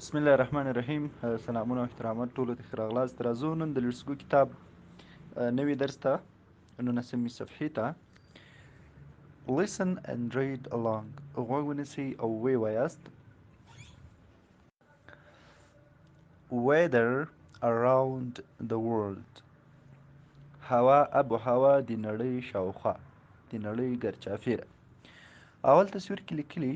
بسم الله الرحمن الرحیم. سلامونه او احترامات ټولو ته ښه راغلاست. راځو نن د لېټسګو کتاب نوي درس ته 19مې صفحې ته. Listen and read along. غوږ ونیسئ او ویې وایاست. Weather around the world. هوا اب و هوا د نړۍ شاوخوا، د نړۍ ګرچاپېره. اول تصویر کې لیکلي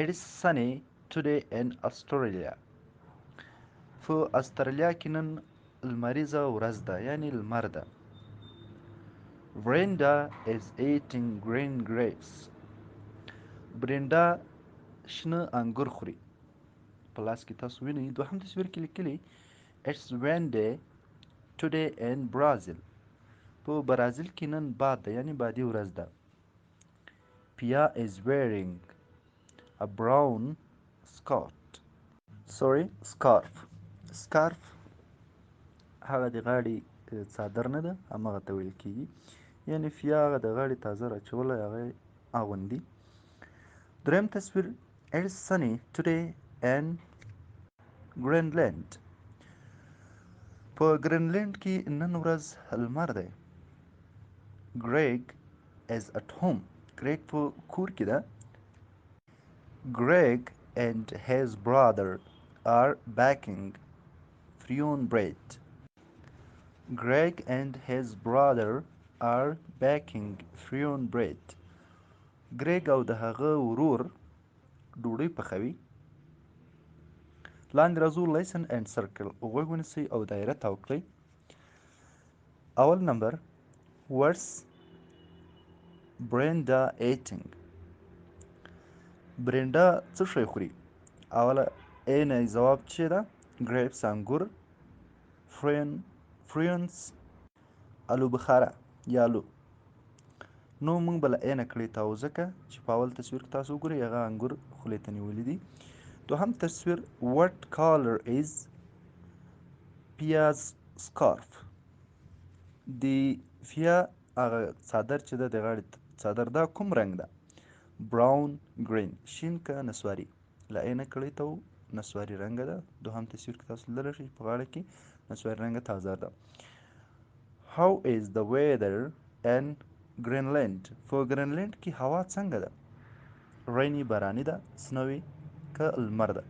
It is sunny today in Australia. په استرالیا کې نن لمریزه ورځ ده، یعنې لمر ده. Brenda is eating green grapes. برینډا شنه انګور خوري. په لاس کې تاسو وینئ. دوهم تصویر کې لیکلي It's windy today in Brazil. په برازیل کې نن باد ده، یعنې بادي ورځ ده. Pia is wearing a brown scarf. scarf هغه د غاړې څادر نه ده، همغه ته ویل کېږي. یعنې فیا هغه د غاړې تازه راچولی، هغه یې اغوندي. دریم تصویر It is sunny today in Greenland. په ګرینلینډ کې نن ورځ لمر دی. Greg is at home. Greg په کور کې ده. Greg and his brother are baking freon bread. Greg and his brother are baking freon bread. Greg او د هغه ورور ډوډۍ پخوي. لاندې راځو listen and circle. غوږ ونیسئ او دایره تاو کړئ. اول نمبر What's Brenda eating? برینډا څه شی خوري؟ اوله A نه ځواب چې ده grapes انګور، freons الو بخاره یا الو. نو موږ به له A نه کړې تاو، ځکه چې په اول تصویر کې تاسو وګورئ هغه انګور خولې ته نیولي دي. دوهم تصویر What color is Pia's scarf? د فیا هغه څادر چې ده د غاړې څادر دا کوم رنګ ده؟ براون گرین، شین که نسواري. له A نه کړۍ ته نسواري رنګه ده. دوهم تصویر کې تاسو لیدلی شئ په غاړه کې نسواري رنګه تازه ده. How is the weather in Greenland? په ګرینلینډ کې هوا څنګه ده؟ rainy باراني ده، snowy که لمر ده.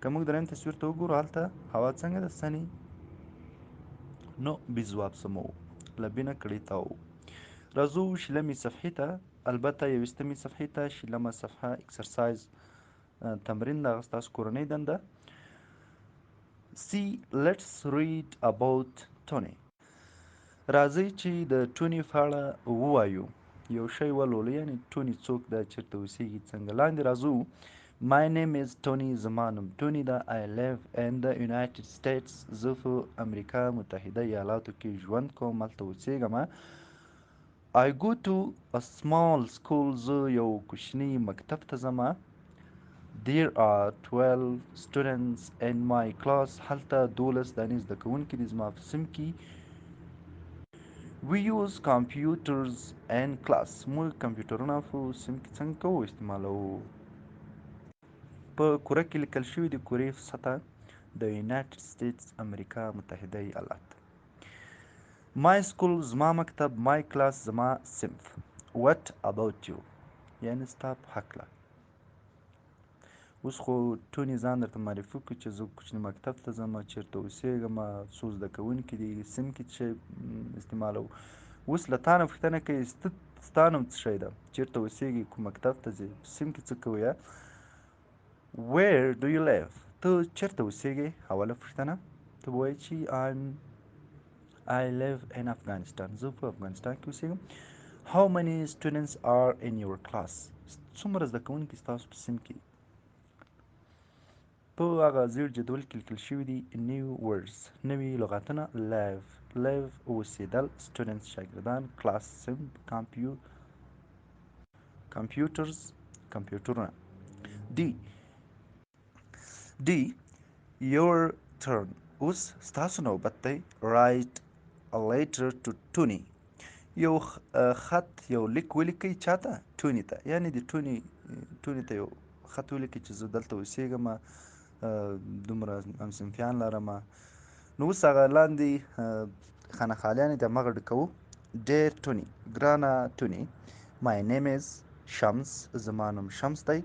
که موږ دریم تصویر ته وګورو هلته هوا څنګه ده؟ sunny. نو بي ځواب سمو. له B نه کړۍ تاو. راځو شلمې صفحې ته، البته 21مې صفحې ته. شلمه صفحه اکسرسایز تمرین ده، هغه ستاسو کورنۍ دنده. See, let's read about Tony. راځئ چې د ټوني په اړه ووایو، یو شی ولولو. یعنې ټوني څوک ده، چېرته اوسیږي، څنګه. لاندې راځو My name is Tony. زما نوم ټوني ده. I live in the United States. زه په امریکا متحده ایالاتو کې ژوند کوم، هلته اوسیږم. I go to a small school. زه یو کوچني مکتب ته ځم. There are 12 students in my class. هلته 12 دانې زده کوونکي دي زما په صنف کې. We use computers in class. موږ کمپیوټرونه په صنف کې څنګه کوو؟ استعمالوو. په کوره کې لیکل شوي د کورې په سطحه د یونایټډ سټیټس امریکا متحده ایالات. My school زما مکتب، my class زما صنف. What about you؟ یعنې ستا په هکله. اوس خو ټوني ځان درته معرفي کړو چې زه کوچني مکتب ته ځم، چېرته اوسېږم، څو زده کوونکي دي، صنف کې څه شی استعمالوو. اوس له تا نه پوښتنه کوي ستا نوم څه شی ده، چېرته اوسېږي، کوم مکتب ته ځې، صنف کې څه کوې. Where do you live؟ ته چېرته اوسېږې؟ اوله پوښتنه ته به وایې چې I live in Afghanistan. زه په افغانستان کې اوسېږم. How many students are in your class؟ څومره زده کوونکي ستاسو په صنف کې؟ په هغه زیړ جدول کې لیکل شوي دي new words، نوي لغاتونه. live اوسېدل، students شاګردان، class صنف، computers کمپیوټرونه. D your turn. اوس ستاسو نوبت دی. write a letter to Tony. یو خط، یو لیک ولیکئ. چاته؟ ټوني ته. یعنې د ټوني ته یو خط ولیکئ چې زه دلته اوسېږم، دومره همصنفیان لرمه. نو اوس هغه لاندې خانقالیانې د همغه ډکوو. ډیر ټوني، ګرانه ټوني، my name is شمس، زما نوم شمس دی.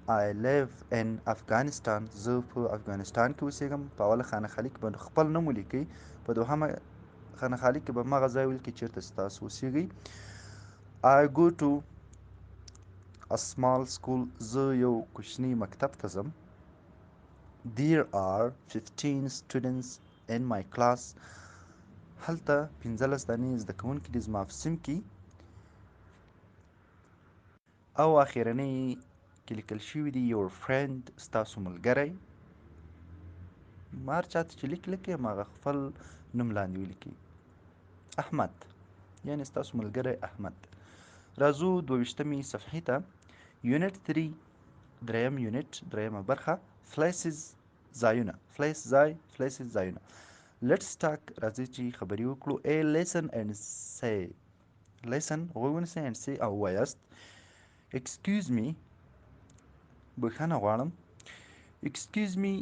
I live in افغانستان، زه په افغانستان کې اوسېږم. په اوله خانقالي کې به خپل نوم ولیکئ، په دوهمه خانقالي کې به همغه ځای ولیکئ چېرته چې تاسو اوسېږئ. I go to a small school، زه یو کوچني مکتب ته ځم. There are 15 students in my class، هلته 15 دانې زده کوونکي دي زما په صنف کې. او اخرنۍ کې لیکل شوي دي your friend، ستاسو ملګری. هر چاته چې لیک لیکئ هماغه خپل نوم لاندې ولیکئ. احمد، یعنې ستاسو ملګری احمد. راځو 22مې صفحې ته. یونټ 3، دریم یونټ، دریمه برخه. places، ځایونه. place، ځای، places، ځایونه. let's talk، راځئ چې خبرې وکړو. a listen and say، listen غوږ ونیسئ and say او وایاست. excuse me، بخښنه غواړم. excuse me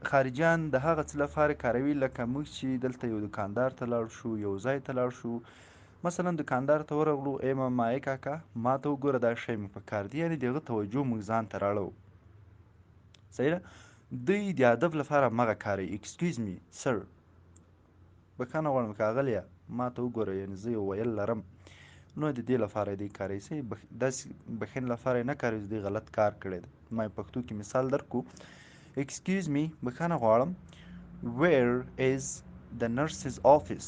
خارجیان د هغه څه لپاره کاروي لکه موږ چې دلته یو دکاندار ته لاړ شو، یو ځای ته لاړ شو. مثلا دکاندار ته ورغلو، ای مامای کاکا ما ته وګوره دا شی مې په کار دی، یعنې د هغه توجه موږ ځان ته راړو. صحیح ده. دوی د ادب لپاره همغه کاروي. excuse me sir، بخښنه غواړم ښاغلیه ما ته وګوره، یعنې زه یو ویل لرم، نو د دې لپاره دوی کاروي. صحیح، داسې بخښنې لپاره یې نه کاروي چې دوی غلط کار کړی دی. ما یې پښتو کې مثال درکړو. excuse me بخښنه غواړم. where is the nurse's office،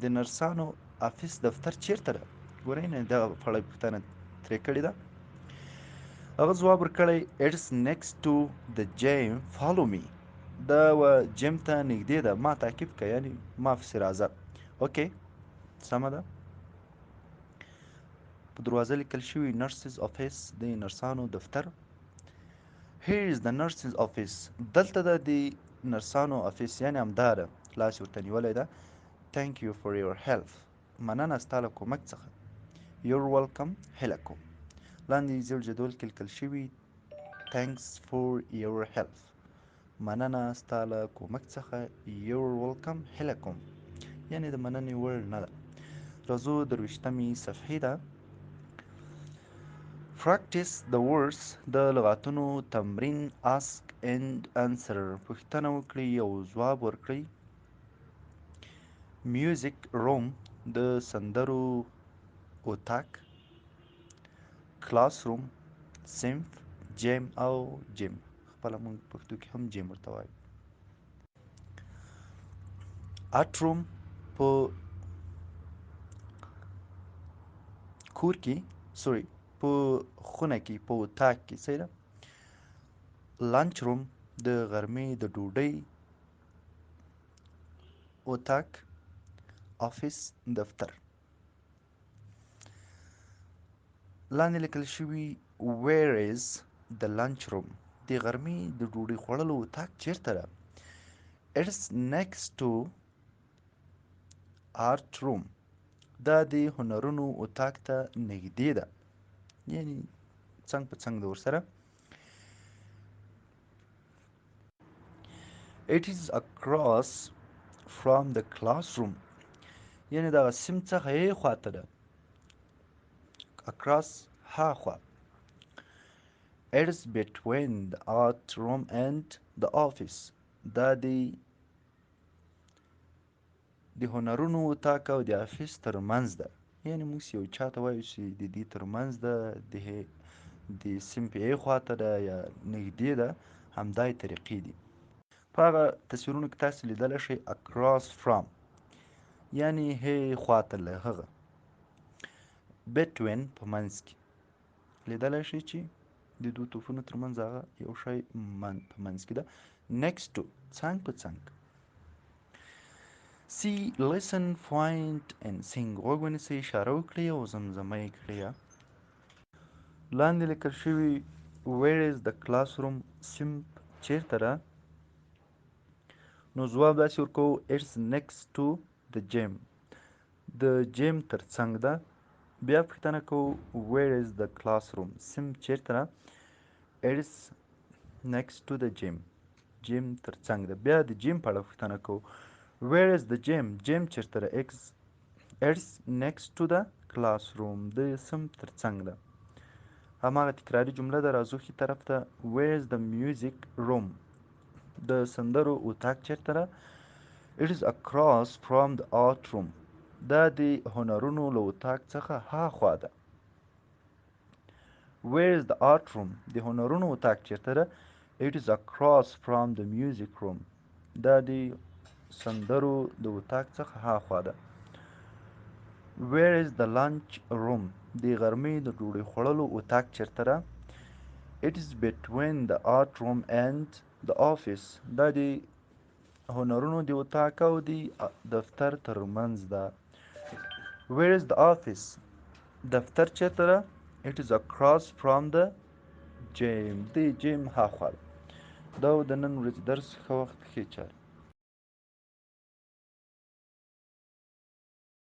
د نرسانو افیس دفتر چیرته ده؟ ګورئ نه دغه پړی پوښتنه ترې کړې ده. هغه ځواب ورکړی it's next to the gym follow me، دا جیم ته نږدې ده، ما تعقیب کړه، یعنې ما پسې راځه. اوکې سمه ده. په دروازه لیکل شوي nurse's office، د نرسانو دفتر. here is the nurse's office، دلته ده د نرسانو افیس، یعنې همدا ده، لاس یې ورته نیولی ده. thank you for your help، مننه ستا له کومک څخه. you're welcome، هیله کوم. لاندې زیړ جدول کې لیکل شوي thanks for your help، مننه ستا له کومک څخه. you're welcome، هیله کوم، یعنې د مننې وړ نه ده. راځو 23مې صفحې ته. practice the words، د لغاتونو تمرین. ask and answer، پوښتنه وکړئ او ځواب ورکړئ. music room، د سندرو اتاق. classroom، صنف. جیم او جیم، خپله موږ پښتو کې هم جیم ورته وایو. art room، په کور کې، سوري په خونه کې، په اتاق کې. صحیح ده. لانچ روم، د غرمې د ډوډۍ اتاق. افیس، دفتر. لاندې لیکل شوي where is the lunch room، د غرمې د ډوډۍ خوړلو اتاق چیرته ده؟ it's next to art room، دا د هنرونو اتاق ته نږدې ده، یعنې څنګ په څنګ ده ورسره. it is across from the classroom، یعنې دغه صنف څخه یې خواته ده. across، هاخوا. it's between the art room and the office، دا د هنرونو اتاق او د افیس ترمنځ ده، یعنې موږ یو چا ته وایو چې د دې ترمنځ ده، د صنف یې خواته ده یا نږدې ده، همدا یې طریقې دي. په هغه تصویرونو کې تاسې لیدلی شئ across from، یعنې هې خواته له هغه. between، په منځ کې، لیدلی شئ چې د دوو توپونو ترمنځ هغه یو شی په منځ کې ده. next to، څنګ په څنګ. see، listen، point and sing، غوږ ونیسئ، اشاره وکړئ او زمزمه یې کړئ. لاندې لیکل شوي where is the classroom، صنف چیرته ده؟ نو ځواب داسې ورکوو it's next to the gym، د جیم تر څنګ ده. بیا پوښتنه کوو where is the classroom سیم چیرته ده it is next to the gym جیم ترڅنګ ده بیا د جیم په اړه پوښتنه کوو where is the gym جیم چیرته ده it's next to the classroom د سم ترڅنګ ده هماغه تکراري جمله ده راځو ښي طرف ته where is the music room د سندرو اتاق چیرته ده it is across from the art room دا د هنرونو له اتاق څخه هاخوا ده where is the art room د هنرونو اتاق چیرته ده it is across from the music room دا د سندرو د اتاق څخه هاخوا ده where is the lunch room د غرمې د ډوډۍ خوړلو اتاق چیرته ده it is between the art room and the office دا د هنرونو د اتاق او د دفتر ترمنځ ده where is the office دفتر چیرته ده it is across from the gym د جیم هاخوا ده دا و د نن ورځې درس ښه وخت ښې چارې